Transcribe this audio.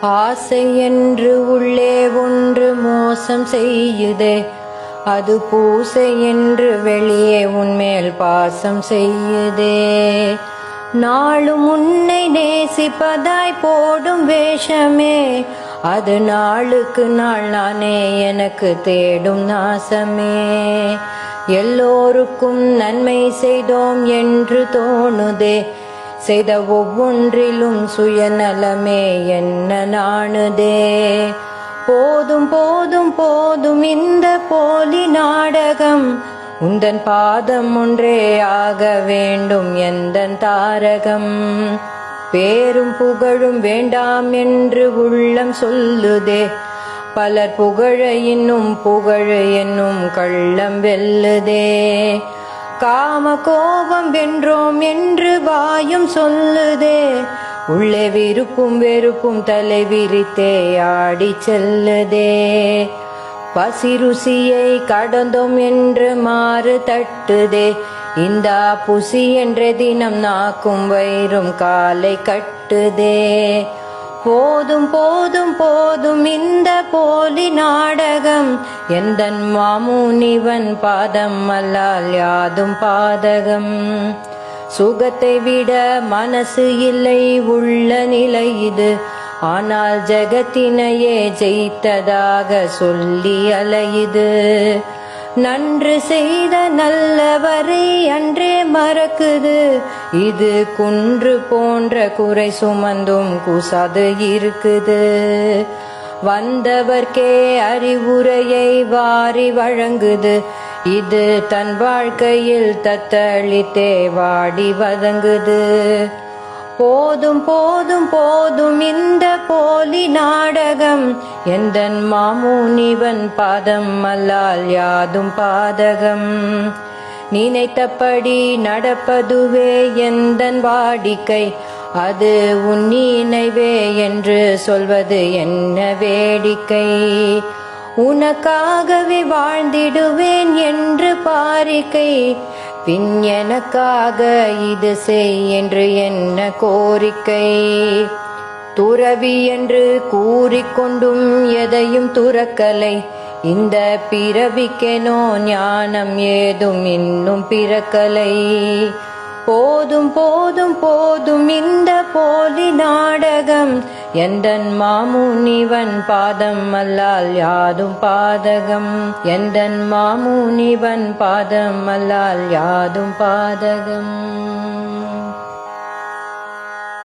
ஆசை என்று உள்ளே ஒன்று மோசம் செய்யுதே, அது பூசை என்று வெளியே உன்மேல் பாசம் செய்யுதே. நாளும் உன்னை நேசிப்பதாய் போடும் வேஷமே, அது நாளுக்கு நாள் நானே எனக்கு தேடும் நாசமே. எல்லோருக்கும் நன்மை செய்தோம் என்று தோணுதே, செய்த ஒவ்வொன்றிலும் சுயநலமே என்ன நாணுதே. போதும் போதும் போதும் இந்த போலி நாடகம், உந்தன் பாதம் ஒன்றே ஆக வேண்டும் எந்தன் தாரகம். பேரும் புகழும் வேண்டாம் என்று உள்ளம் சொல்லுதே, பலர் புகழ இன்னும் புகழ என்னும் கள்ளம் வெல்லுதே. காம கோபம் வென்றோம் என்று வாயும் சொல்லுதே, உள்ளே விருப்பும் வெறுப்பும் தலை விரித்தே ஆடி செல்லுதே. பசி ருசியை கடந்தோம் என்று மாறு தட்டுதே, இந்த புசி என்ற தினம் நாக்கும் வயிறும் காலை கட்டுதே. போதும் போதும் போதும் இந்த போலி நாடகம், எந்தன் மாமுனிவன் பாதம் அல்லால் யாதும் பாதகம். சுகத்தை விட மனசு இல்லை உள்ள நிலை இது, ஆனால் ஜகத்தினையே ஜெயித்ததாக சொல்லி அலையுது. நன்று செய்த நல்லவரை அன்றே மறக்குது, இது குன்று போன்ற குறை சுமந்தும் கூசாது இருக்குது. வந்தவர்க்கே அறிவுரையை வாரி வழங்குது, இது தன் வாழ்க்கையில் தத்தளித்தே வாடி வதங்குது. போதும் போதும் போதும் இந்த போலி நாடகம், எந்தன் மாமுனிவன் பாதம் அல்லால் யாதும் பாதகம். நினைத்தபடி நடப்பதுவே எந்தன் வாடிக்கை, அது உன் நினைவே என்று சொல்வது என்ன வேடிக்கை. உனக்காகவே வாழ்ந்திடுவேன் என்று பாரிக்கை, பின் எனக்காக இது செய் என்று என்ன கோரிக்கை. துறவி என்று கூறிக்கொண்டும் எதையும் துறக்கலை, இந்த பிறவிக்கெனோ ஞானம் ஏதும் இன்னும் பிறக்கலை. போதும் போதும் போதும் இந்த போலி நாடகம், எந்தன் மாமுனிவன் பாதம் அல்லால் யாதும் பாதகம். எந்தன் மாமுனிவன் பாதம் அல்லால் யாதும் பாதகம்.